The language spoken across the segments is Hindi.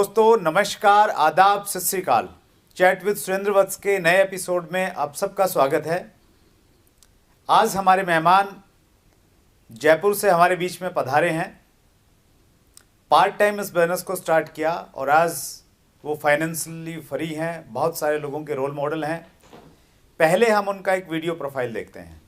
दोस्तों नमस्कार, आदाब, सत श्री अकाल। चैट विद सुरेंद्र वत्स के नए एपिसोड में आप सबका स्वागत है। आज हमारे मेहमान जयपुर से हमारे बीच में पधारे हैं। पार्ट टाइम इस बिजनेस को स्टार्ट किया और आज वो फाइनेंशियली फ्री हैं, बहुत सारे लोगों के रोल मॉडल हैं। पहले हम उनका एक वीडियो प्रोफाइल देखते हैं।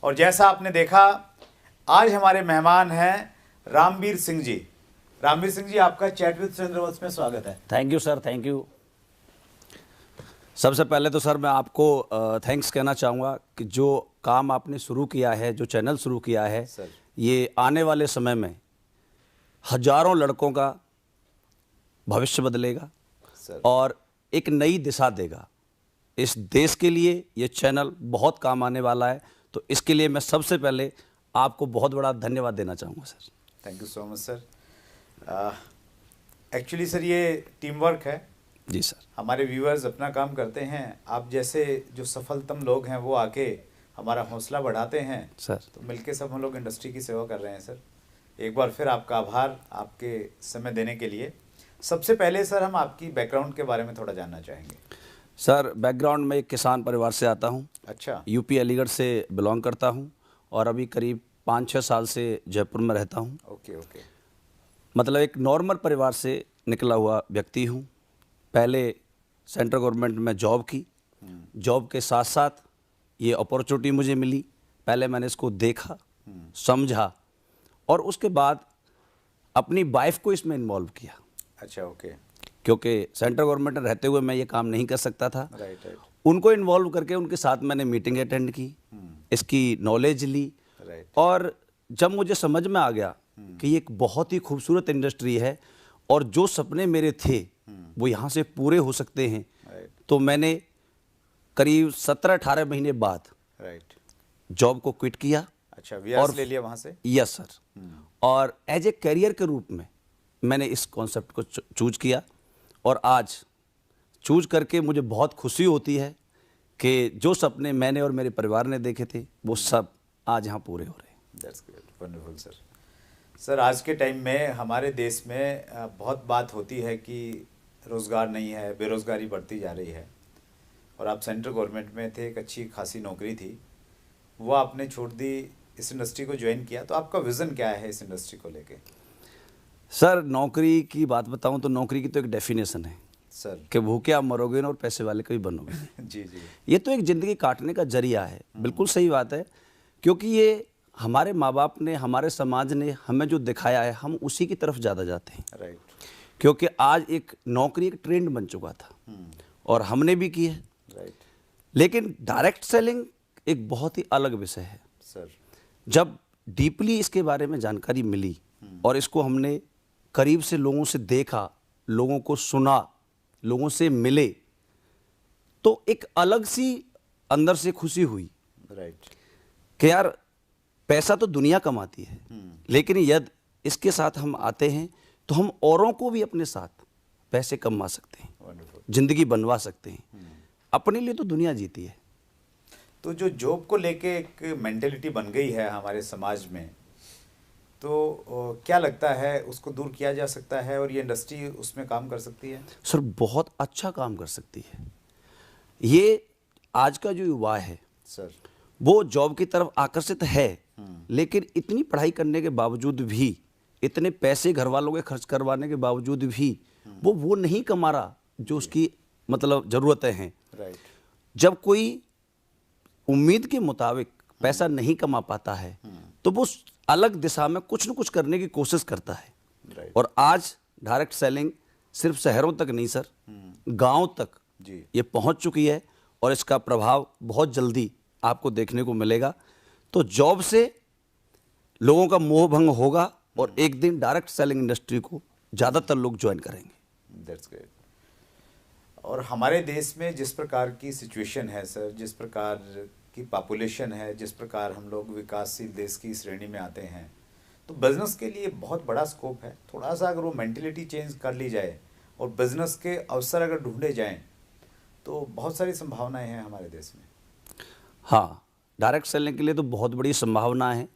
और जैसा आपने देखा, आज हमारे मेहमान हैं रामवीर सिंह जी। रामवीर सिंह जी, आपका चैट विद सुरेंद्र वत्स में स्वागत है। Thank you sir, thank you. सबसे पहले तो सर मैं आपको थैंक्स कहना चाहूँगा कि जो काम आपने शुरू किया है, जो चैनल शुरू किया है सर, ये आने वाले समय में हजारों लड़कों का भविष्य बदलेगा सर। और एक नई दिशा देगा। इस देश के लिए ये चैनल बहुत काम आने वाला है, तो इसके लिए मैं सबसे पहले आपको बहुत बड़ा धन्यवाद देना चाहूँगा sir. Thank you so much sir. Actually sir ये टीम वर्क है। जी सर। हमारे व्यूअर्स अपना काम करते हैं, आप जैसे जो सफलतम लोग हैं वो आके हमारा हौसला बढ़ाते हैं सर। तो मिलके सब हम लोग इंडस्ट्री की सेवा कर रहे हैं सर। एक बार फिर आपका आभार आपके समय देने के लिए। सबसे पहले सर हम आपकी बैकग्राउंड के बारे में थोड़ा जानना चाहेंगे। सर बैकग्राउंड में एक किसान परिवार से आता हूँ। अच्छा। यूपी अलीगढ़ से बिलोंग करता हूँ और अभी करीब 5-6 साल से जयपुर में रहता हूँ। Okay okay. मतलब एक नॉर्मल परिवार से निकला हुआ व्यक्ति हूँ। पहले सेंट्रल गवर्नमेंट में जॉब की, जॉब के साथ साथ ये अपॉर्चुनिटी मुझे मिली। पहले मैंने इसको देखा, समझा और उसके बाद अपनी वाइफ को इसमें इन्वॉल्व किया। अच्छा, ओके। क्योंकि सेंट्रल गवर्नमेंट में रहते हुए मैं ये काम नहीं कर सकता था। Right right. उनको इन्वॉल्व करके उनके साथ मैंने मीटिंग अटेंड की, इसकी नॉलेज ली। राइट। और जब मुझे समझ में आ गया कि ये एक बहुत ही खूबसूरत इंडस्ट्री है और जो सपने मेरे थे वो यहाँ से पूरे हो सकते हैं, राइट तो मैंने करीब 17-18 महीने बाद राइट। जॉब को क्विट किया। अच्छा, वीआरएस ले लिया वहाँ से? Yes sir. और एज ए करियर के रूप में मैंने इस कॉन्सेप्ट को चूज किया और आज चूज करके मुझे बहुत खुशी होती है कि जो सपने मैंने और मेरे परिवार ने देखे थे वो सब आज यहाँ पूरे हो रहे हैं। That's great, wonderful sir. Sir आज के टाइम में हमारे देश में बहुत बात होती है कि रोज़गार नहीं है, बेरोज़गारी बढ़ती जा रही है और आप सेंट्रल गवर्नमेंट में थे, एक अच्छी खासी नौकरी थी, वो आपने छोड़ दी, इस इंडस्ट्री को ज्वाइन किया। तो आपका विज़न क्या है इस इंडस्ट्री को लेके? सर नौकरी की बात बताऊं तो नौकरी की तो एक डेफिनेशन है सर कि भूखे आप मरोगे ना और पैसे वाले कभी बनोगे नहीं। जी जी। ये तो एक ज़िंदगी काटने का जरिया है। बिल्कुल सही बात है, क्योंकि ये हमारे माँ बाप ने, हमारे समाज ने हमें जो दिखाया है हम उसी की तरफ ज़्यादा जाते हैं। राइट। क्योंकि आज एक नौकरी एक ट्रेंड बन चुका था और हमने भी की है। राइट। लेकिन डायरेक्ट सेलिंग एक बहुत ही अलग विषय है सर। जब डीपली इसके बारे में जानकारी मिली और इसको हमने करीब से लोगों से देखा, लोगों को सुना, लोगों से मिले, तो एक अलग सी अंदर से खुशी हुई राइट कि यार पैसा तो दुनिया कमाती है, लेकिन यदि इसके साथ हम आते हैं तो हम औरों को भी अपने साथ पैसे कमा सकते हैं, वंडरफुल, जिंदगी बनवा सकते हैं। अपने लिए तो दुनिया जीती है। तो जो जॉब को लेके एक मेंटेलिटी बन गई है हमारे समाज में, तो क्या लगता है उसको दूर किया जा सकता है और ये इंडस्ट्री उसमें काम कर सकती है? सर बहुत अच्छा काम कर सकती है। ये आज का जो युवा है सर, वो जॉब की तरफ आकर्षित है, लेकिन इतनी पढ़ाई करने के बावजूद भी, इतने पैसे घर वालों के खर्च करवाने के बावजूद भी वो नहीं कमा रहा जो उसकी मतलब ज़रूरतें हैं। राइट। जब कोई उम्मीद के मुताबिक पैसा नहीं कमा पाता है तो वो अलग दिशा में कुछ न कुछ करने की कोशिश करता है। Right. और आज डायरेक्ट सेलिंग सिर्फ शहरों तक नहीं सर, गांव तक जी। ये पहुंच चुकी है और इसका प्रभाव बहुत जल्दी आपको देखने को मिलेगा। तो जॉब से लोगों का मोह भंग होगा और एक दिन डायरेक्ट सेलिंग इंडस्ट्री को ज़्यादातर लोग ज्वाइन करेंगे। That's great. और हमारे देश में जिस प्रकार की सिचुएशन है सर, जिस प्रकार की पॉपुलेशन है, जिस प्रकार हम लोग विकासशील देश की श्रेणी में आते हैं, तो बिजनेस के लिए बहुत बड़ा स्कोप है। थोड़ा सा अगर वो मेंटेलिटी चेंज कर ली जाए और बिजनेस के अवसर अगर ढूंढे जाएं तो बहुत सारी संभावनाएं हैं हमारे देश में। हाँ, डायरेक्ट सेलिंग के लिए तो बहुत बड़ी संभावना है,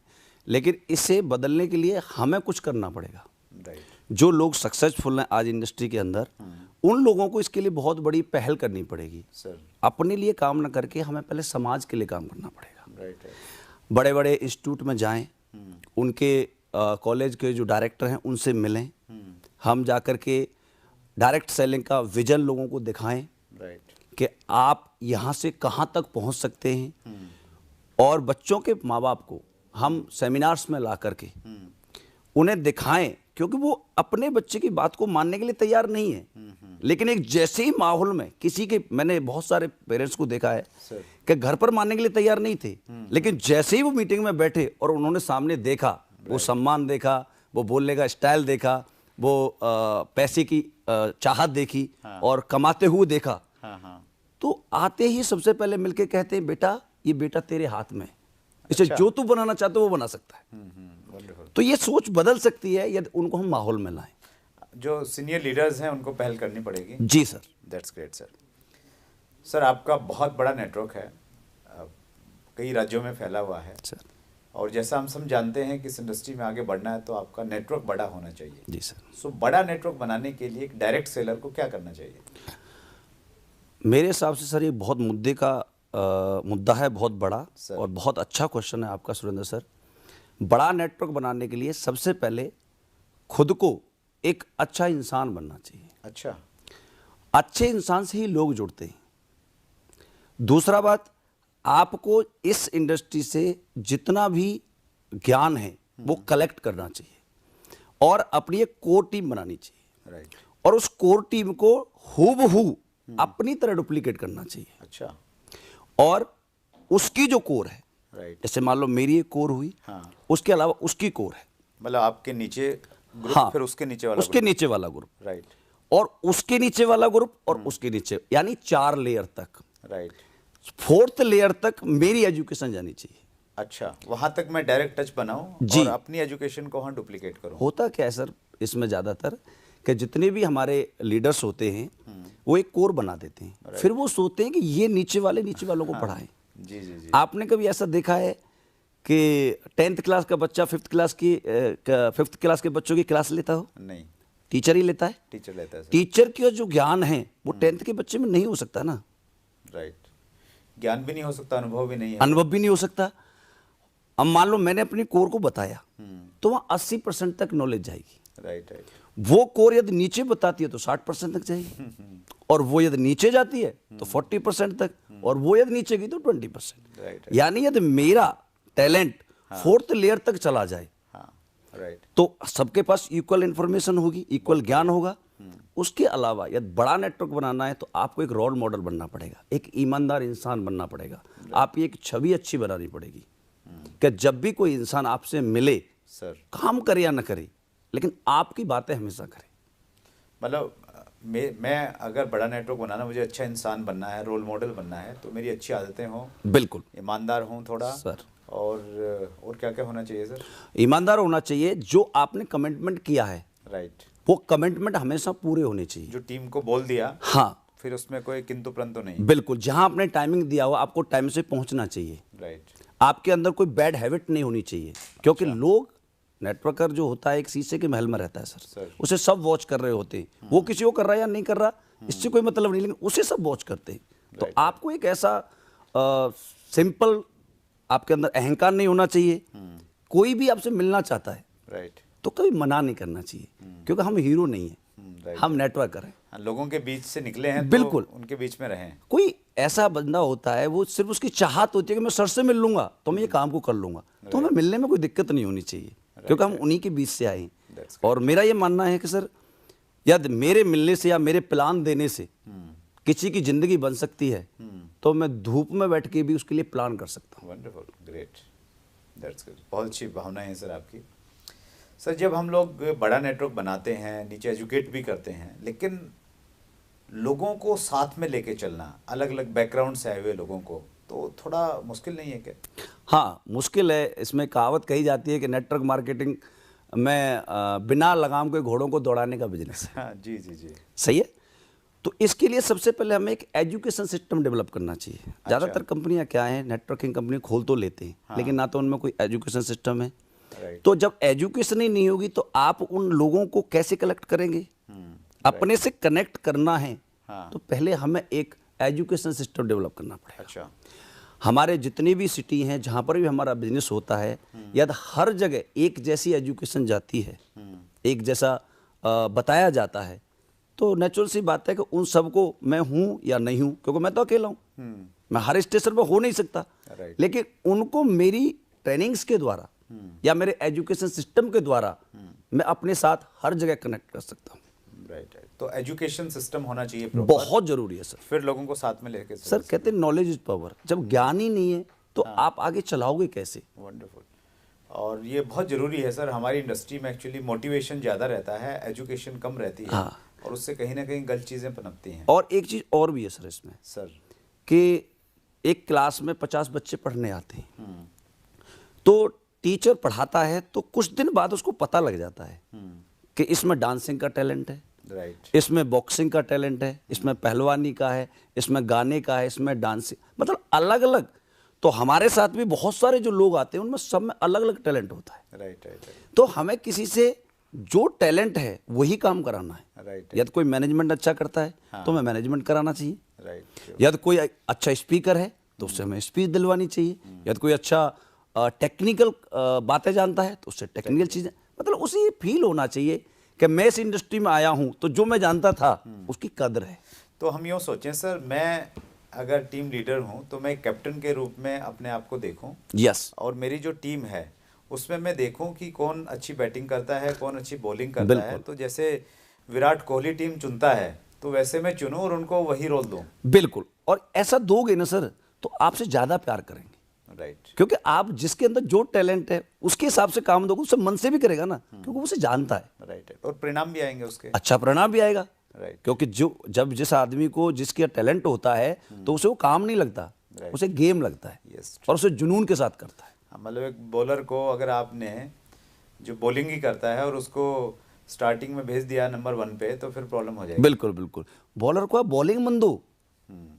लेकिन इसे बदलने के लिए हमें कुछ करना पड़ेगा। राइट। जो लोग सक्सेसफुल हैं आज इंडस्ट्री के अंदर, उन लोगों को इसके लिए बहुत बड़ी पहल करनी पड़ेगी। सर। अपने लिए काम न करके हमें पहले समाज के लिए काम करना पड़ेगा। राइट। बड़े बड़े इंस्टीट्यूट में जाएं, उनके कॉलेज के जो डायरेक्टर हैं उनसे मिलें, हम जाकर के डायरेक्ट सेलिंग का विजन लोगों को दिखाएं राइट। कि आप यहाँ से कहाँ तक पहुँच सकते हैं। और बच्चों के माँ बाप को हम सेमिनार्स में ला करके उन्हें दिखाएं, क्योंकि वो अपने बच्चे की बात को मानने के लिए तैयार नहीं है, लेकिन एक जैसे ही माहौल में किसी के, मैंने बहुत सारे पेरेंट्स को देखा है कि घर पर मानने के लिए तैयार नहीं थे, लेकिन जैसे ही वो मीटिंग में बैठे और उन्होंने सामने देखा, वो सम्मान देखा, वो बोलने का स्टाइल देखा, वो पैसे की चाहत देखी और कमाते हुए देखा, तो आते ही सबसे पहले मिलके कहते हैं, बेटा ये बेटा तेरे हाथ में, इसे जो तू बनाना चाहते हो वो बना सकता है। तो ये सोच बदल सकती है यदि उनको हम माहौल में लाएं। जो सीनियर लीडर्स हैं उनको पहल करनी पड़ेगी। जी sir. That's great sir. Sir आपका बहुत बड़ा नेटवर्क है, कई राज्यों में फैला हुआ है सर। और जैसा हम सब जानते हैं कि इस इंडस्ट्री में आगे बढ़ना है तो आपका नेटवर्क बड़ा होना चाहिए। जी सर। सो बड़ा नेटवर्क बनाने के लिए एक डायरेक्ट सेलर को क्या करना चाहिए? मेरे हिसाब से सर ये बहुत मुद्दा है, बहुत बड़ा सर। और बहुत अच्छा क्वेश्चन है आपका सुरेंद्र सर। बड़ा नेटवर्क बनाने के लिए सबसे पहले खुद को एक अच्छा इंसान बनना चाहिए। अच्छा। अच्छे इंसान से ही लोग जुड़ते हैं। दूसरा बात, आपको इस इंडस्ट्री से जितना भी ज्ञान है वो कलेक्ट करना चाहिए और अपनी एक कोर टीम बनानी चाहिए। राइट। और उस कोर टीम को हूबहू अपनी तरह डुप्लीकेट करना चाहिए। अच्छा। और उसकी जो कोर है, राइट। जैसे मान लो मेरी एक कोर हुई, हाँ। उसके अलावा उसकी कोर है, मतलब आपके नीचे ग्रुप, हाँ, फिर उसके नीचे वाला उसके नीचे वाला ग्रुप, राइट, और उसके नीचे वाला ग्रुप और उसके नीचे, यानी 4 लेयर तक। राइट। 4th लेयर तक मेरी एजुकेशन जानी चाहिए। अच्छा, वहां तक मैं डायरेक्ट टच बनाऊं जी। और अपनी एजुकेशन को वहां डुप्लीकेट करूं। होता क्या है सर इसमें ज़्यादातर कि जितने भी हमारे लीडर्स होते हैं वो एक कोर बना देते हैं, फिर वो सोचते हैं कि ये नीचे वालों को पढ़ाएं। जी जी जी। आपने कभी ऐसा देखा है कि 10th क्लास का बच्चा 5th क्लास के बच्चों की क्लास लेता हो? नहीं, टीचर ही लेता है। टीचर लेता है सर। टीचर का जो ज्ञान है वो 10th के बच्चे में नहीं हो सकता ना। राइट। ज्ञान भी नहीं हो सकता, अनुभव भी नहीं है। अनुभव भी नहीं हो सकता। अब मान लो मैंने अपनी कोर को बताया तो वहाँ 80% तक नॉलेज जाएगी। Right right. वो कोर यदि नीचे बताती है तो 60% तक जाएगी, और वो यदि नीचे जाती है तो 40% तक, और वो यदि नीचे गई तो 20%। राइट। यानी यदि मेरा टैलेंट 4th लेयर तक चला जाए, हाँ, राइट। तो सबके पास इक्वल इंफॉर्मेशन होगी, इक्वल ज्ञान होगा। उसके अलावा यदि बड़ा नेटवर्क बनाना है तो आपको एक रोल मॉडल बनना पड़ेगा, एक ईमानदार इंसान बनना पड़ेगा। आपकी एक छवि अच्छी बनानी पड़ेगी कि जब भी कोई इंसान आपसे मिले, सर, काम करे या न करे, लेकिन आपकी बातें हमेशा करे। मतलब मैं अगर बड़ा नेटवर्क बनाना, मुझे अच्छा इंसान बनना है, रोल मॉडल बनना है, तो मेरी अच्छी आदतें हों, बिल्कुल ईमानदार हूँ थोड़ा सर। और क्या क्या होना चाहिए सर? ईमानदार होना चाहिए। जो आपने कमिटमेंट किया है, राइट, वो कमिटमेंट हमेशा पूरे होने चाहिए। जो टीम को बोल दिया, हाँ, फिर उसमें कोई किंतु परंतु नहीं। बिल्कुल। जहां आपने टाइमिंग दिया हुआ, आपको टाइम से पहुंचना चाहिए। राइट। आपके अंदर कोई बैड हैबिट नहीं होनी चाहिए, क्योंकि लोग, नेटवर्कर जो होता है एक शीशे के महल में रहता है सर। उसे सब वॉच कर रहे होते हैं, वो किसी को कर रहा है या नहीं कर रहा इससे कोई मतलब नहीं, लेकिन उसे सब वॉच करते हैं। तो आपको एक ऐसा सिंपल, आपके अंदर अहंकार नहीं होना चाहिए। कोई भी आपसे मिलना चाहता है, राइट, तो कभी मना नहीं करना चाहिए, क्योंकि हम हीरो नहीं है, हम नेटवर्कर हैं। लोगों के बीच से निकले हैं, बिल्कुल, तो उनके बीच में रहें। कोई ऐसा बंदा होता है, वो सिर्फ उसकी चाहत होती है कि मैं सर से मिल लूंगा तो मैं ये काम को कर लूंगा, तो हमें मिलने में कोई दिक्कत नहीं होनी चाहिए, क्योंकि हम उन्हीं के बीच से आए हैं। और मेरा ये मानना है कि सर यदि मेरे मिलने से या मेरे प्लान देने से किसी की ज़िंदगी बन सकती है तो मैं धूप में बैठ के भी उसके लिए प्लान कर सकता हूँ। Wonderful, great, that's good. बहुत अच्छी भावनाएं हैं सर आपकी। सर जब हम लोग बड़ा नेटवर्क बनाते हैं, नीचे एजुकेट भी करते हैं, लेकिन लोगों को साथ में लेके चलना, अलग अलग बैकग्राउंड से आए हुए लोगों को, तो थोड़ा मुश्किल नहीं है क्या? हाँ, मुश्किल है। इसमें कहावत कही जाती है कि नेटवर्क मार्केटिंग में बिना लगाम के घोड़ों को दौड़ाने का बिजनेस है। हाँ, जी जी जी। सही है। तो इसके लिए सबसे पहले हमें एक एजुकेशन सिस्टम डेवलप करना चाहिए। ज़्यादातर कंपनियां क्या है, नेटवर्किंग कंपनी खोल तो लेते हैं लेकिन ना तो उनमें कोई एजुकेशन सिस्टम है। तो जब एजुकेशन ही नहीं होगी तो आप उन लोगों को कैसे कलेक्ट करेंगे? अपने से कनेक्ट करना है तो पहले हमें एक एजुकेशन सिस्टम डेवलप करना पड़ेगा। अच्छा। हमारे जितनी भी सिटी हैं जहाँ पर भी हमारा बिजनेस होता है, यदि हर जगह एक जैसी एजुकेशन जाती है, एक जैसा बताया जाता है, तो नेचुरल सी बात है कि उन सबको मैं हूँ या नहीं हूँ, क्योंकि मैं तो अकेला हूँ, मैं हर स्टेशन पर हो नहीं सकता, लेकिन उनको मेरी ट्रेनिंग्स के द्वारा या मेरे एजुकेशन सिस्टम के द्वारा मैं अपने साथ हर जगह कनेक्ट कर सकता हूँ। राइट। तो एजुकेशन सिस्टम होना चाहिए, बहुत जरूरी है सर। फिर लोगों को साथ में लेके सर कहते हैं नॉलेज इज पावर। जब ज्ञान ही नहीं है तो आप आगे चलाओगे कैसे? वंडरफुल। और ये बहुत ज़रूरी है सर, हमारी इंडस्ट्री में एक्चुअली मोटिवेशन ज़्यादा रहता है, एजुकेशन कम रहती है, और उससे कहीं ना कहीं गलत चीज़ें पनपती हैं। और एक चीज़ और भी है सर इसमें सर कि एक क्लास में 50 बच्चे पढ़ने आते हैं, तो टीचर पढ़ाता है तो कुछ दिन बाद उसको पता लग जाता है कि इसमें डांसिंग का टैलेंट है, इसमें बॉक्सिंग का टैलेंट है, इसमें पहलवानी का है, इसमें गाने का है, इसमें डांसिंग, मतलब अलग अलग। तो हमारे साथ भी बहुत सारे जो लोग आते हैं उनमें सब में अलग अलग टैलेंट होता है। राइट। तो हमें किसी से जो टैलेंट है वही काम कराना है। यदि कोई मैनेजमेंट अच्छा करता है तो हमें मैनेजमेंट कराना चाहिए। यदि कोई अच्छा स्पीकर है तो उससे हमें स्पीच दिलवानी चाहिए। यदि कोई अच्छा टेक्निकल बातें जानता है तो उससे टेक्निकल चीज़ें, मतलब उसे फील होना चाहिए कि मैं इस इंडस्ट्री में आया हूं तो जो मैं जानता था उसकी कदर है। तो हम यूँ सोचें सर, मैं अगर टीम लीडर हूं तो मैं कैप्टन के रूप में अपने आप को देखूं। यस। और मेरी जो टीम है उसमें मैं देखूं कि कौन अच्छी बैटिंग करता है, कौन अच्छी बॉलिंग करता है। तो जैसे विराट कोहली टीम चुनता है तो वैसे मैं चुनूं और उनको वही रोल दूं। बिल्कुल। और ऐसा दोगे ना सर तो आपसे ज़्यादा प्यार करेंगे। राइट। क्योंकि आप जिसके अंदर जो टैलेंट है उसके हिसाब से काम दोगे, उससे मन से भी करेगा ना, क्योंकि उसे जानता है। राइट। और परिणाम भी आएंगे उसके, अच्छा परिणाम भी आएगा। राइट। क्योंकि जब जिस आदमी को जिसका टैलेंट होता है तो उसे वो काम नहीं लगता, उसे गेम लगता है। यस। और उसे जुनून के साथ करता है। मतलब एक बॉलर को अगर आपने जो बॉलिंग ही करता है और उसको स्टार्टिंग में भेज दिया नंबर 1 पे तो फिर प्रॉब्लम हो जाएगी। बिल्कुल बिल्कुल। बॉलर को आप बॉलिंग मन दो,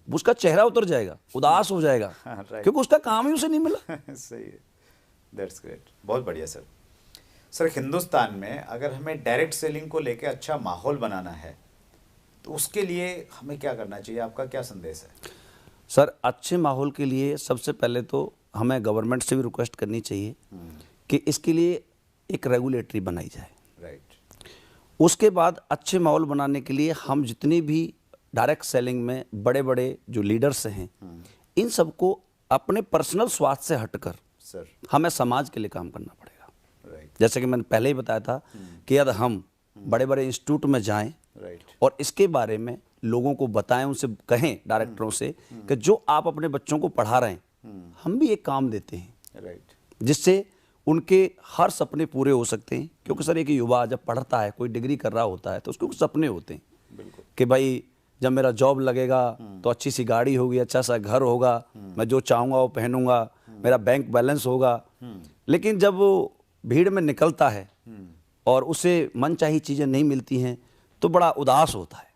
उसका चेहरा उतर जाएगा, उदास हो जाएगा, क्योंकि उसका काम ही उसे नहीं मिला। सही है, दैट्स ग्रेट, बहुत बढ़िया सर। सर हिंदुस्तान में अगर हमें डायरेक्ट सेलिंग को लेके अच्छा माहौल बनाना है तो उसके लिए हमें क्या करना चाहिए, आपका क्या संदेश है? सर अच्छे माहौल के लिए सबसे पहले तो हमें गवर्नमेंट से भी रिक्वेस्ट करनी चाहिए कि इसके लिए एक रेगुलेटरी बनाई जाए। राइट। उसके बाद अच्छे माहौल बनाने के लिए हम जितनी भी डायरेक्ट सेलिंग में बड़े बड़े जो लीडर्स हैं इन सबको अपने पर्सनल स्वार्थ से हटकर सर हमें समाज के लिए काम करना पड़ेगा। राइट। जैसे कि मैंने पहले ही बताया था कि यदि हम बड़े बड़े इंस्टीट्यूट में जाएं राइट और इसके बारे में लोगों को बताएं, उनसे कहें डायरेक्टरों से कि जो आप अपने बच्चों को पढ़ा रहे हैं हम भी एक काम देते हैं, राइट, जिससे उनके हर सपने पूरे हो सकते हैं। क्योंकि सर एक युवा जब पढ़ता है, कोई डिग्री कर रहा होता है तो उसके कुछ सपने होते हैं कि भाई जब मेरा जॉब लगेगा तो अच्छी सी गाड़ी होगी, अच्छा सा घर होगा, मैं जो चाहूँगा वो पहनूंगा, मेरा बैंक बैलेंस होगा। लेकिन जब वो भीड़ में निकलता है और उसे मनचाही चीज़ें नहीं मिलती हैं तो बड़ा उदास होता है।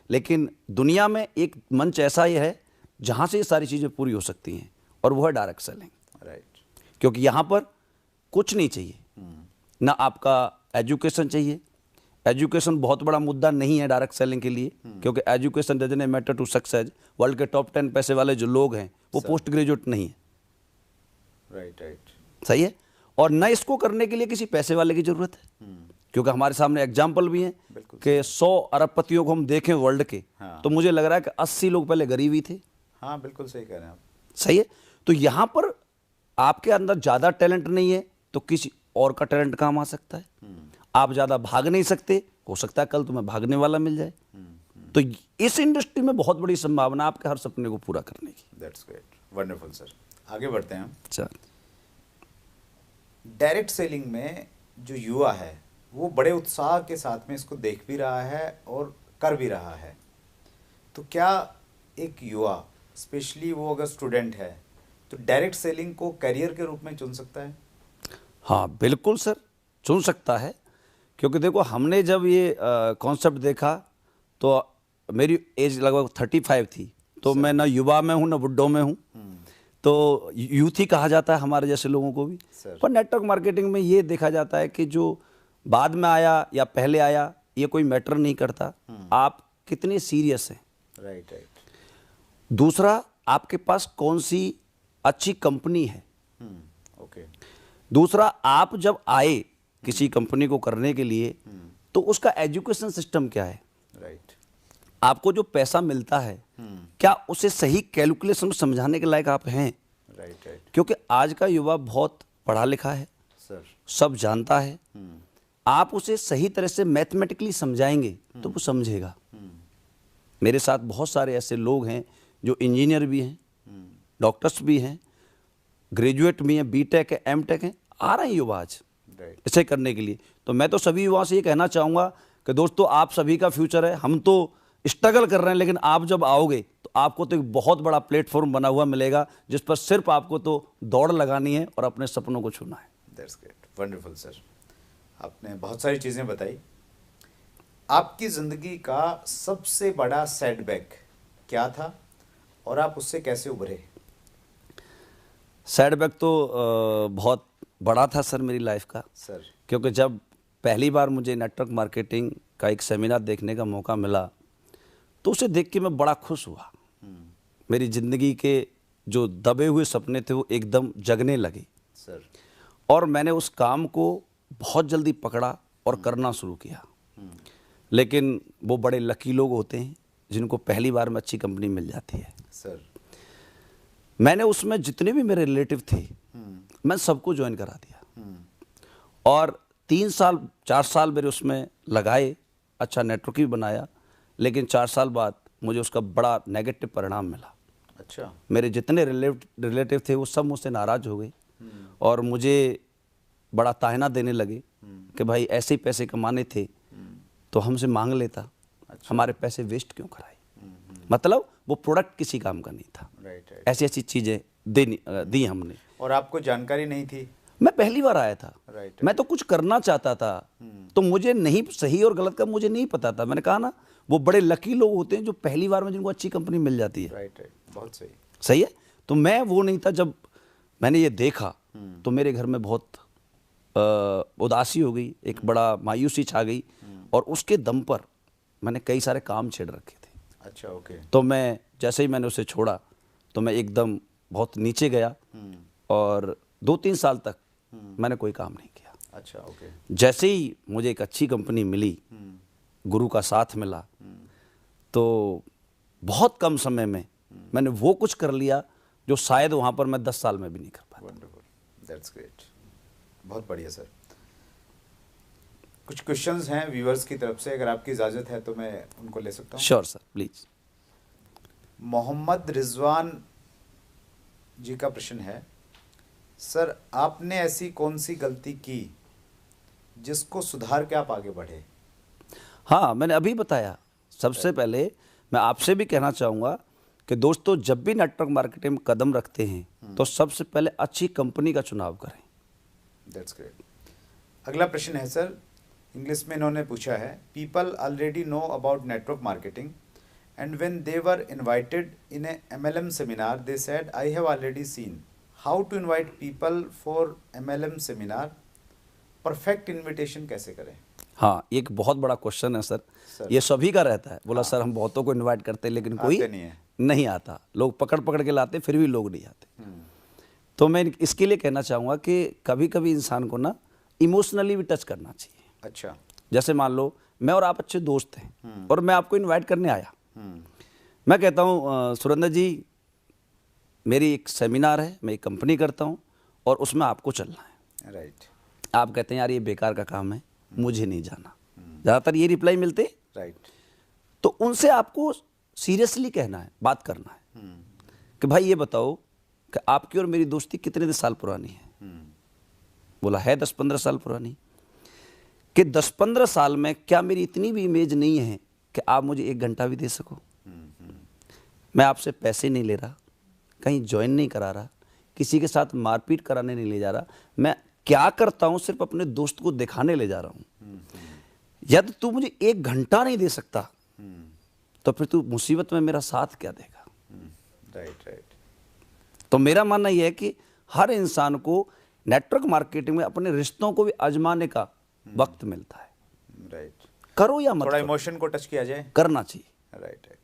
लेकिन दुनिया में एक मंच ऐसा ही है जहाँ से ये सारी चीज़ें पूरी हो सकती हैं और वो है डायरेक्ट सेलिंग। राइट। क्योंकि यहाँ पर कुछ नहीं चाहिए, ना आपका एजुकेशन चाहिए। एजुकेशन बहुत बड़ा मुद्दा नहीं है डायरेक्ट सेलिंग के लिए, क्योंकि education doesn't matter to success. World के टॉप 10 पैसे वाले जो लोग हैं वो पोस्ट ग्रेजुएट नहीं है। राइट राइट, सही है। और न इसको करने के लिए किसी पैसे वाले की जरूरत है, क्योंकि हमारे सामने एग्जाम्पल भी हैं कि 100 अरबपतियों को हम देखें वर्ल्ड के तो मुझे लग रहा है कि 80 लोग पहले गरीब ही थे। हाँ बिल्कुल सही कह रहे हैं आप। सही है। तो यहाँ पर आपके अंदर ज़्यादा टैलेंट नहीं है तो किसी और का टैलेंट काम आ सकता है। आप ज़्यादा भाग नहीं सकते, हो सकता है कल तुम्हें भागने वाला मिल जाए। तो इस इंडस्ट्री में बहुत बड़ी संभावना है आपके हर सपने को पूरा करने की। That's great, wonderful sir. आगे बढ़ते हैं हम। अच्छा, डायरेक्ट सेलिंग में जो युवा है वो बड़े उत्साह के साथ में इसको देख भी रहा है और कर भी रहा है, तो क्या एक युवा, स्पेशली वो अगर स्टूडेंट है, तो डायरेक्ट सेलिंग को करियर के रूप में चुन सकता है? हाँ बिल्कुल सर, चुन सकता है। क्योंकि देखो, हमने जब ये कॉन्सेप्ट देखा तो मेरी एज लगभग 35 थी, तो मैं ना युवा में हूँ ना बुड्ढों में हूँ, तो यूथ ही कहा जाता है हमारे जैसे लोगों को भी। पर नेटवर्क मार्केटिंग में ये देखा जाता है कि जो बाद में आया या पहले आया ये कोई मैटर नहीं करता, आप कितने सीरियस हैं। Right right. दूसरा, आपके पास कौन सी अच्छी कंपनी है। ओके। दूसरा, आप जब आए किसी कंपनी को करने के लिए तो उसका एजुकेशन सिस्टम क्या है। राइट। आपको जो पैसा मिलता है क्या उसे सही कैलकुलेशन समझाने के लायक आप हैं। Right right. क्योंकि आज का युवा बहुत पढ़ा लिखा है सर। सब जानता है, आप उसे सही तरह से मैथमेटिकली समझाएंगे तो वो समझेगा। मेरे साथ बहुत सारे ऐसे लोग हैं जो इंजीनियर भी हैं, डॉक्टर्स भी हैं, ग्रेजुएट भी हैं, बीटेक है, एमटेक हैं, आ रहे हैं युवा आज इसे करने के लिए। तो मैं तो सभी युवाओं से ये कहना चाहूँगा कि दोस्तों, आप सभी का फ्यूचर है। हम तो स्ट्रगल कर रहे हैं, लेकिन आप जब आओगे तो आपको तो एक बहुत बड़ा प्लेटफॉर्म बना हुआ मिलेगा जिस पर सिर्फ आपको तो दौड़ लगानी है और अपने सपनों को छूना है। That's great, wonderful sir. आपने बहुत सारी चीज़ें बताई। आपकी ज़िंदगी का सबसे बड़ा सेटबैक क्या था और आप उससे कैसे उभरे? सेटबैक तो बहुत बड़ा था सर मेरी लाइफ का सर। क्योंकि जब पहली बार मुझे नेटवर्क मार्केटिंग का एक सेमिनार देखने का मौका मिला तो उसे देख के मैं बड़ा खुश हुआ। मेरी ज़िंदगी के जो दबे हुए सपने थे वो एकदम जगने लगे सर। और मैंने उस काम को बहुत जल्दी पकड़ा और करना शुरू किया। लेकिन वो बड़े लकी लोग होते हैं जिनको पहली बार में अच्छी कंपनी मिल जाती है। सर। मैंने उसमें जितने भी मेरे रिलेटिव थे मैं सबको ज्वाइन करा दिया और 3 साल 4 साल मेरे उसमें लगाए, अच्छा नेटवर्क भी बनाया। लेकिन 4 साल बाद मुझे उसका बड़ा नेगेटिव परिणाम मिला। अच्छा। मेरे जितने रिलेटिव थे वो सब मुझसे नाराज़ हो गए और मुझे बड़ा ताहना देने लगे कि भाई ऐसे ही पैसे कमाने थे तो हमसे मांग लेता। अच्छा। हमारे पैसे वेस्ट क्यों कराए। मतलब वो प्रोडक्ट किसी काम का नहीं था। Right right. ऐसी ऐसी चीज़ें दी हमने और आपको जानकारी नहीं थी? मैं पहली बार आया था। राइट। मैं तो कुछ करना चाहता था तो मुझे नहीं, सही और गलत का मुझे नहीं पता था। मैंने कहा ना, वो बड़े लकी लोग होते हैं जो पहली बार में जिनको अच्छी कंपनी मिल जाती है। राइट राइट, बहुत सही। सही है। तो मैं वो नहीं था। जब मैंने ये देखा तो मेरे घर में बहुत उदासी हो गई, एक बड़ा मायूसी छा गई और उसके दम पर मैंने कई सारे काम छेड़ रखे थे। अच्छा। ओके। तो मैं जैसे ही मैंने उसे छोड़ा तो मैं एकदम बहुत नीचे गया और 2-3 साल तक मैंने कोई काम नहीं किया। अच्छा। ओके। जैसे ही मुझे एक अच्छी कंपनी मिली, गुरु का साथ मिला, तो बहुत कम समय में मैंने वो कुछ कर लिया जो शायद वहाँ पर मैं 10 साल में भी नहीं कर पाता। वंडरफुल, दैट्स ग्रेट, बहुत बढ़िया सर। कुछ क्वेश्चंस हैं व्यूअर्स की तरफ से, अगर आपकी इजाज़त है तो मैं उनको ले सकता हूँ? Sure sir, please. Mohammad Rizwan ji का प्रश्न है, सर आपने ऐसी कौन सी गलती की जिसको सुधार के आप आगे बढ़े? हाँ, मैंने अभी बताया। सबसे पहले मैं आपसे भी कहना चाहूँगा कि दोस्तों, जब भी नेटवर्क मार्केटिंग में कदम रखते हैं तो सबसे पहले अच्छी कंपनी का चुनाव करें। That's great. अगला प्रश्न है सर, इंग्लिश में इन्होंने पूछा है, people already know about network marketing and when they were invited in a MLM seminar they said I have already seen how to invite people for MLM seminar, perfect invitation कैसे करें? हाँ, एक बहुत बड़ा क्वेश्चन है सर। ये सभी का रहता है। बोला सर हम बहुतों को इनवाइट करते हैं लेकिन कोई नहीं आता। लोग पकड़ पकड़ के लाते फिर भी लोग नहीं आते। तो मैं इसके लिए कहना चाहूँगा कि कभी कभी इंसान को ना इमोशनली भी टच करना चाहिए। अच्छा। जैसे मान लो मैं और आप अच्छे दोस्त हैं और मैं आपको इनवाइट करने आया। मैं कहता हूँ सुरेंद्र जी, मेरी एक सेमिनार है, मैं एक कंपनी करता हूँ और उसमें आपको चलना है। राइट। आप कहते हैं यार ये बेकार का काम है, मुझे नहीं जाना। ज़्यादातर ये रिप्लाई मिलते। राइट। तो उनसे आपको सीरियसली कहना है, बात करना है कि भाई ये बताओ कि आपकी और मेरी दोस्ती कितने साल पुरानी है। बोला है 10-15 साल पुरानी। कि 10-15 साल में क्या मेरी इतनी भी इमेज नहीं है कि आप मुझे 1 घंटा भी दे सको। मैं आपसे पैसे नहीं ले रहा, कहीं ज्वाइन नहीं करा रहा, किसी के साथ मारपीट कराने नहीं ले जा रहा। मैं क्या करता हूं सिर्फ अपने दोस्त को दिखाने ले जा रहा हूं। यदि तू मुझे 1 घंटा नहीं दे सकता तो फिर तू मुसीबत में मेरा साथ क्या देगा। Right right. तो मेरा मानना यह है कि हर इंसान को नेटवर्क मार्केटिंग में अपने रिश्तों को भी आजमाने का वक्त मिलता है। राइट। करो या मत थोड़ा करो, इमोशन को टच किया जाए, करना चाहिए। Right right,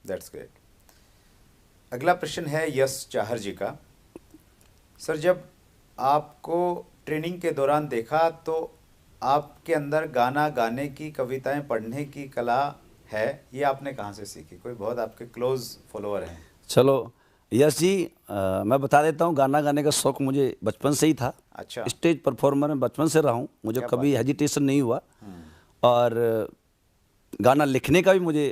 that's great. अगला प्रश्न है यश चाहर जी का। सर, जब आपको ट्रेनिंग के दौरान देखा तो आपके अंदर गाना गाने की, कविताएं पढ़ने की कला है, ये आपने कहाँ से सीखी? कोई बहुत आपके क्लोज फॉलोअर हैं? चलो यश जी, मैं बता देता हूँ, गाना गाने का शौक मुझे बचपन से ही था। अच्छा। स्टेज परफॉर्मर में बचपन से रहा हूँ, मुझे कभी हेजिटेशन नहीं हुआ। और गाना लिखने का भी मुझे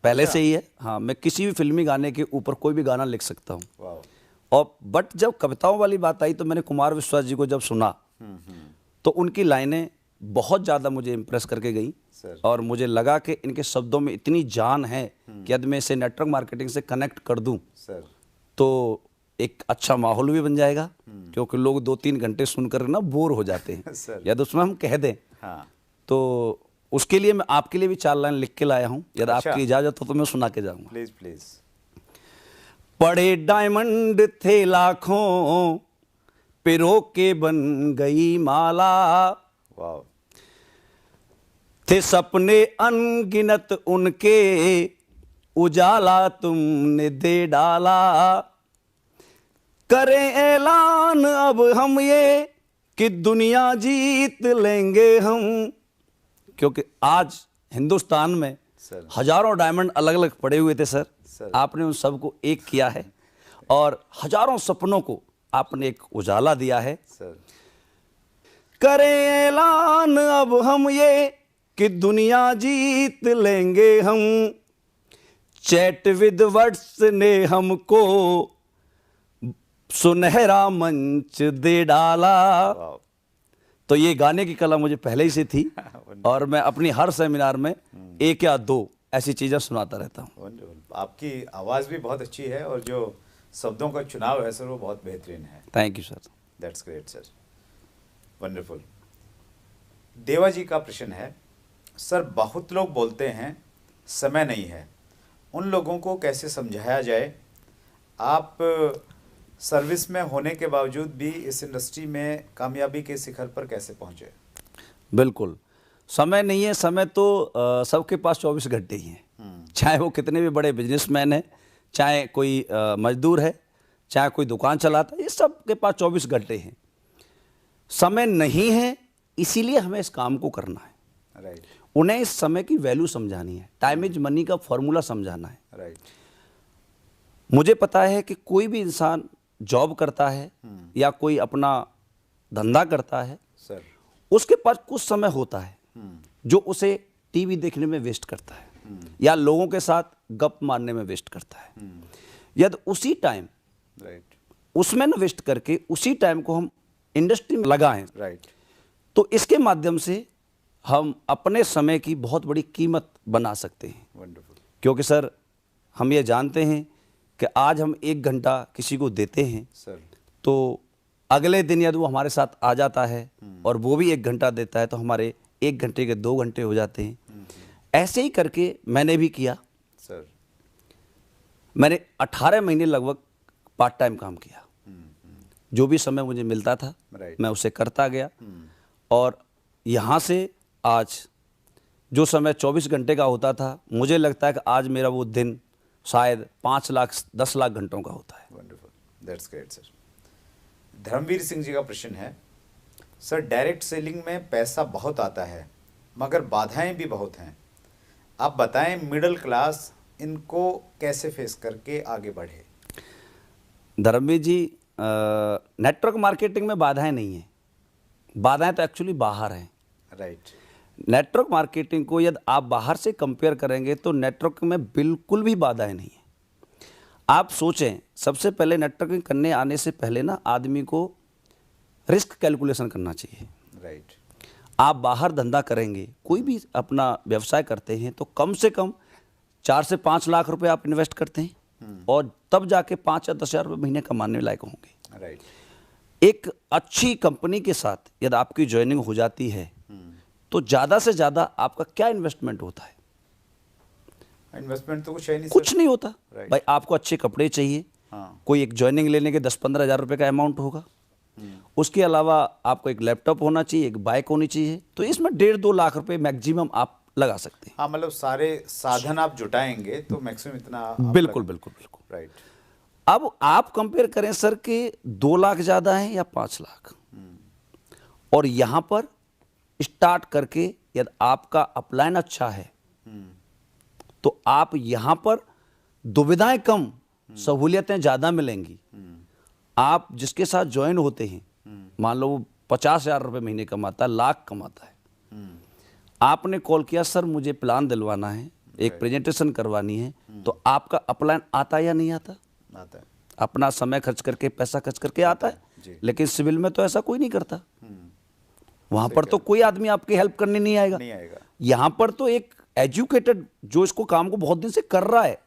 पहले से ही है। हाँ, मैं किसी भी फिल्मी गाने के ऊपर कोई भी गाना लिख सकता हूँ। वाह। और बट जब कविताओं वाली बात आई तो मैंने कुमार विश्वास जी को जब सुना तो उनकी लाइनें बहुत ज़्यादा मुझे इम्प्रेस करके गई। और मुझे लगा कि इनके शब्दों में इतनी जान है कि यदि मैं इसे नेटवर्क मार्केटिंग से कनेक्ट कर दूं तो एक अच्छा माहौल भी बन जाएगा। क्योंकि लोग 2-3 घंटे सुनकर ना बोर हो जाते हैं। यदि उसमें हम कह दें तो उसके लिए मैं आपके लिए भी 4 लाइन लिख के लाया हूँ। यदि आपकी इजाज़त हो तो मैं सुना के जाऊँगा। Please please. पड़े डायमंड थे लाखों, पिरो के बन गई माला। वाह। थे सपने अनगिनत उनके, उजाला तुमने दे डाला। करें ऐलान अब हम ये कि दुनिया जीत लेंगे हम। क्योंकि आज हिंदुस्तान में हजारों डायमंड अलग अलग पड़े हुए थे सर। आपने उन सबको एक किया है और हजारों सपनों को आपने एक उजाला दिया है। करें ऐलान अब हम ये कि दुनिया जीत लेंगे हम। चैट विद वर्ड्स ने हमको सुनहरा मंच दे डाला। तो ये गाने की कला मुझे पहले ही से थी और मैं अपनी हर सेमिनार में 1 या 2 ऐसी चीज़ें सुनाता रहता हूँ। आपकी आवाज़ भी बहुत अच्छी है और जो शब्दों का चुनाव है सर वो बहुत बेहतरीन है। Thank you sir. That's great sir, wonderful. देवा जी का प्रश्न है, सर बहुत लोग बोलते हैं समय नहीं है, उन लोगों को कैसे समझाया जाए? आप सर्विस में होने के बावजूद भी इस इंडस्ट्री में कामयाबी के शिखर पर कैसे पहुंचे? बिल्कुल, समय नहीं है। समय तो सबके पास 24 घंटे ही हैं। चाहे वो कितने भी बड़े बिजनेसमैन हैं, चाहे कोई मजदूर है, चाहे कोई दुकान चलाता है, ये सब के पास 24 घंटे हैं। समय नहीं है, इसीलिए हमें इस काम को करना है। राइट। उन्हें इस समय की वैल्यू समझानी है, टाइम इज मनी का फॉर्मूला समझाना है। राइट। मुझे पता है कि कोई भी इंसान जॉब करता है या कोई अपना धंधा करता है सर, उसके पास कुछ समय होता है जो उसे टीवी देखने में वेस्ट करता है या लोगों के साथ गप मारने में वेस्ट करता है। यदि उसी टाइम राइट उसमें न वेस्ट करके उसी टाइम को हम इंडस्ट्री में लगाएं, राइट, तो इसके माध्यम से हम अपने समय की बहुत बड़ी कीमत बना सकते हैं। वंडरफुल। क्योंकि सर हम ये जानते हैं कि आज हम 1 घंटा किसी को देते हैं सर, तो अगले दिन यदि वो हमारे साथ आ जाता है और वो भी 1 घंटा देता है तो हमारे 1 घंटे के 2 घंटे हो जाते हैं। ऐसे ही करके मैंने भी किया सर। मैंने 18 महीने लगभग पार्ट टाइम काम किया। जो भी समय मुझे मिलता था मैं उसे करता गया और यहाँ से आज जो समय 24 घंटे का होता था, मुझे लगता है कि आज मेरा वो दिन शायद 5 लाख 10 लाख घंटों का होता है। Wonderful, that's great sir. Dharamvir Singh ji का प्रश्न है, सर डायरेक्ट सेलिंग में पैसा बहुत आता है मगर बाधाएं भी बहुत हैं, आप बताएं मिडिल क्लास इनको कैसे फेस करके आगे बढ़े? धर्मवीर जी, नेटवर्क मार्केटिंग में बाधाएं नहीं हैं, बाधाएं तो एक्चुअली बाहर हैं। राइट। नेटवर्क मार्केटिंग को यदि आप बाहर से कंपेयर करेंगे तो नेटवर्क में बिल्कुल भी बाधाएं नहीं है। आप सोचें, सबसे पहले नेटवर्किंग करने आने से पहले ना आदमी को रिस्क कैलकुलेशन करना चाहिए। राइट। आप बाहर धंधा करेंगे, कोई भी अपना व्यवसाय करते हैं तो कम से कम 4 से 5 लाख रुपए आप इन्वेस्ट करते हैं और तब जाके 5 या 10 हज़ार रुपये महीने कमाने लायक होंगे। राइट। एक अच्छी कंपनी के साथ यदि आपकी ज्वाइनिंग हो जाती है तो ज़्यादा से ज़्यादा आपका क्या इन्वेस्टमेंट होता है? इन्वेस्टमेंट तो कुछ है नहीं सर। कुछ नहीं होता। Right. भाई आपको अच्छे कपड़े चाहिए, हाँ। कोई एक ज्वाइनिंग लेने के 10-15 हज़ार रुपये का अमाउंट होगा। उसके अलावा आपको एक लैपटॉप होना चाहिए, एक बाइक होनी चाहिए, तो इसमें 1.5-2 लाख रुपए मैक्सिमम आप लगा सकते हैं। हाँ, मतलब सारे साधन आप जुटाएंगे तो मैक्सिमम इतना आप बिल्कुल बिल्कुल बिल्कुल। राइट। अब आप कंपेयर करें सर कि 2 लाख ज़्यादा है या 5 लाख, और यहाँ पर स्टार्ट करके यदि आपका अपलाइन अच्छा है तो आप यहाँ पर दुविधाएं कम, सहूलियतें ज़्यादा मिलेंगी। आप जिसके साथ ज्वाइन होते हैं, मान लो वो 50 हज़ार रुपये महीने कमाता है, लाख कमाता है, आपने कॉल किया सर मुझे प्लान दिलवाना है, एक प्रेजेंटेशन करवानी है, तो आपका अपलाइन आता या नहीं आता? आता है। अपना समय खर्च करके, पैसा खर्च करके आता जी। है। लेकिन सिविल में तो ऐसा कोई नहीं करता। वहां पर तो कोई आदमी आपकी हेल्प करने नहीं आएगा। यहाँ पर तो एक एजुकेटेड जो इसको काम को बहुत दिन से कर रहा है,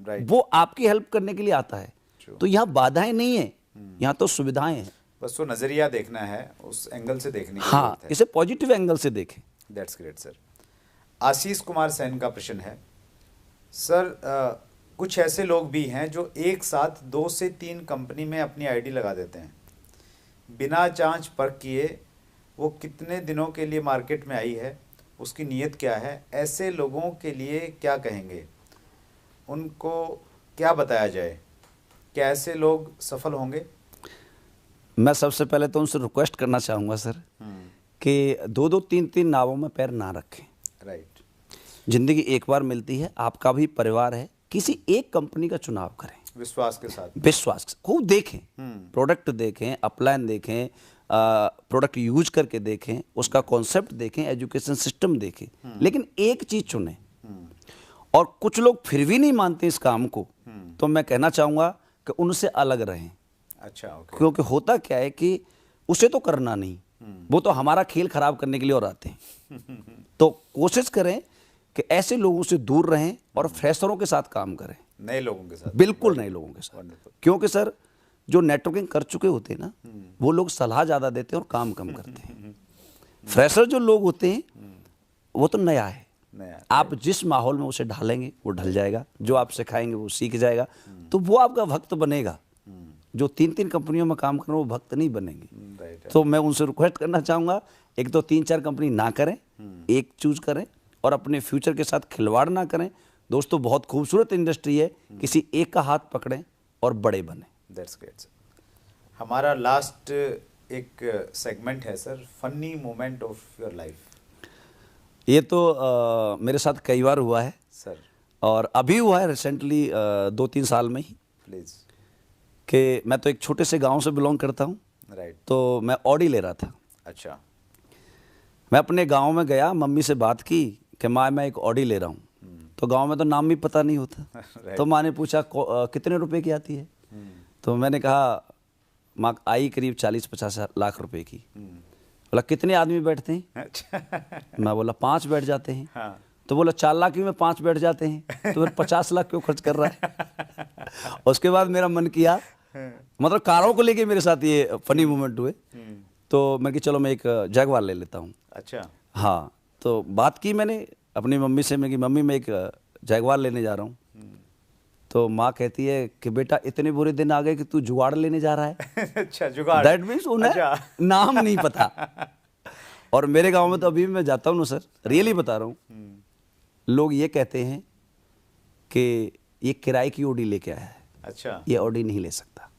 राइट। वो आपकी हेल्प करने के लिए आता है। तो यहाँ बाधाएं नहीं है, यहाँ तो सुविधाएं हैं। बस वो नजरिया देखना है, उस एंगल से देखने की हाँ, जरूरत है। इसे पॉजिटिव एंगल से देखें। That's great sir. Ashish Kumar Sen का प्रश्न है सर, कुछ ऐसे लोग भी हैं जो एक साथ 2 से 3 कंपनी में अपनी आईडी लगा देते हैं बिना जांच परख किए। वो कितने दिनों के लिए मार्केट में आई है, उसकी नीयत क्या है, ऐसे लोगों के लिए क्या कहेंगे, उनको क्या बताया जाए, क्या ऐसे लोग सफल होंगे? मैं सबसे पहले तो उनसे रिक्वेस्ट करना चाहूँगा सर कि 2-2, 3-3 नावों में पैर ना रखें। राइट। जिंदगी एक बार मिलती है, आपका भी परिवार है, किसी एक कंपनी का चुनाव करें विश्वास के साथ। विश्वास खूब देखें, प्रोडक्ट देखें, अपलाइन देखें, प्रोडक्ट यूज करके देखें, उसका कॉन्सेप्ट देखें, एजुकेशन सिस्टम देखें, लेकिन एक चीज चुनें। और कुछ लोग फिर भी नहीं मानते इस काम को, तो मैं कहना चाहूँगा कि उनसे अलग रहें। अच्छा, ओके। क्योंकि होता क्या है कि उसे तो करना नहीं, वो तो हमारा खेल खराब करने के लिए और आते हैं। तो कोशिश करें कि ऐसे लोगों से दूर रहें और फ्रेशरों के साथ काम करें, नए लोगों के साथ, बिल्कुल नए लोगों के साथ। Wonderful. क्योंकि सर जो नेटवर्किंग कर चुके होते हैं ना, वो लोग सलाह ज़्यादा देते हैं और काम कम करते हैं। फ्रेशर जो लोग होते हैं वो तो नया है, आप जिस माहौल में उसे ढालेंगे वो ढल जाएगा, जो आप सिखाएंगे वो सीख जाएगा, तो वो आपका भक्त बनेगा। जो 3-3 कंपनियों में काम कर रहे हैं वो भक्त नहीं बनेंगे। तो मैं उनसे रिक्वेस्ट करना चाहूँगा, एक तो 3-4 कंपनी ना करें, एक चूज करें और अपने फ्यूचर के साथ खिलवाड़ ना करें। दोस्तों, बहुत खूबसूरत इंडस्ट्री है, किसी एक का हाथ पकड़ें और बड़े बने। That's great sir. हमारा लास्ट एक सेगमेंट है sir, funny moment of your life. ये तो मेरे साथ कई बार हुआ है सर, और अभी हुआ है रिसेंटली 2-3 साल में ही। प्लीज। कि मैं तो एक छोटे से गांव से बिलोंग करता हूँ। राइट। तो मैं ऑडी ले रहा था। अच्छा। मैं अपने गांव में गया, मम्मी से बात की कि माँ मैं एक ऑडी ले रहा हूँ। तो गांव में तो नाम भी पता नहीं होता। तो माँ ने पूछा कितने रुपए की आती है? तो मैंने कहा माँ आई करीब 40-50 लाख रुपए की। बोला कितने आदमी बैठते हैं? अच्छा। मैं बोला 5 बैठ जाते हैं। हाँ। तो बोला 4 लाख में 5 बैठ जाते हैं, तो फिर 50 लाख क्यों खर्च कर रहा है? उसके बाद मेरा मन किया, मतलब कारों को लेके मेरे साथ ये फनी मोमेंट हुए। तो मैं कि चलो मैं एक जगुआर ले लेता हूँ। अच्छा। हाँ, तो बात की मैंने अपनी मम्मी से, मैं कि मम्मी मैं एक जगुआर लेने जा रहा हूँ। तो माँ कहती है कि बेटा इतने बुरे दिन आ गए कि तू जुगाड़ लेने जा रहा है। अच्छा, जुगाड़। दैट मीन्स उन्हें नाम नहीं पता। और मेरे गांव में तो अभी भी मैं जाता हूँ ना सर, रियली बता रहा हूँ, लोग ये कहते हैं कि ये किराए की ऑडी लेके आया है। अच्छा। ये ऑडी नहीं ले सकता,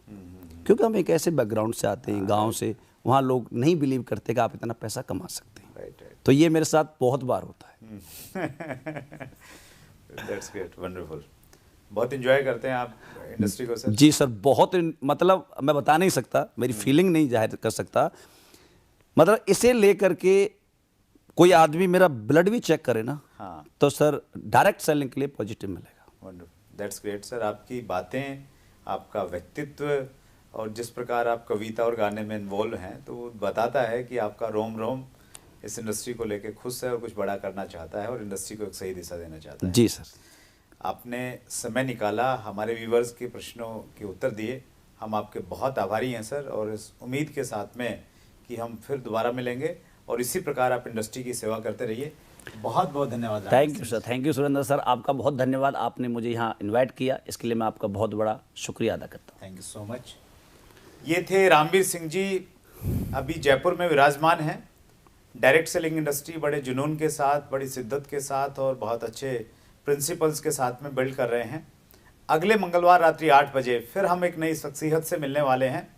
क्योंकि हम एक ऐसे बैकग्राउंड से आते हैं, गांव से, वहाँ लोग नहीं बिलीव करते कि आप इतना पैसा कमा सकते हैं। राइट। तो ये मेरे साथ बहुत बार होता है। That's great, wonderful. बहुत एंजॉय करते हैं आप इंडस्ट्री को सर? जी सर, बहुत, मतलब मैं बता नहीं सकता, मेरी फीलिंग नहीं जाहिर कर सकता। मतलब इसे लेकर के कोई आदमी मेरा ब्लड भी चेक करे ना, हाँ, तो सर डायरेक्ट सेलिंग के लिए पॉजिटिव मिलेगा। Wonderful, that's great sir. आपकी बातें, आपका व्यक्तित्व और जिस प्रकार आप कविता और गाने में इन्वॉल्व हैं, तो वो बताता है कि आपका रोम रोम इस इंडस्ट्री को लेके खुश है और कुछ बड़ा करना चाहता है और इंडस्ट्री को एक सही दिशा देना चाहता है। जी सर। आपने समय निकाला, हमारे व्यूवर्स के प्रश्नों के उत्तर दिए, हम आपके बहुत आभारी हैं सर, और इस उम्मीद के साथ में कि हम फिर दोबारा मिलेंगे और इसी प्रकार आप इंडस्ट्री की सेवा करते रहिए। बहुत बहुत धन्यवाद। Thank you sir, thank you Surendra sir, आपका बहुत धन्यवाद, आपने मुझे यहाँ इनवाइट किया, इसके लिए मैं आपका बहुत बड़ा शुक्रिया अदा करता हूँ। Thank you so much. ये थे रामवीर सिंह जी, अभी जयपुर में विराजमान हैं। डायरेक्ट सेलिंग इंडस्ट्री बड़े जुनून के साथ, बड़ी शिद्दत के साथ और बहुत अच्छे प्रिंसिपल्स के साथ में बिल्ड कर रहे हैं। अगले मंगलवार रात्रि 8 बजे फिर हम एक नई शख्सियत से मिलने वाले हैं।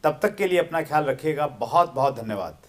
तब तक के लिए अपना ख्याल रखिएगा। बहुत बहुत धन्यवाद।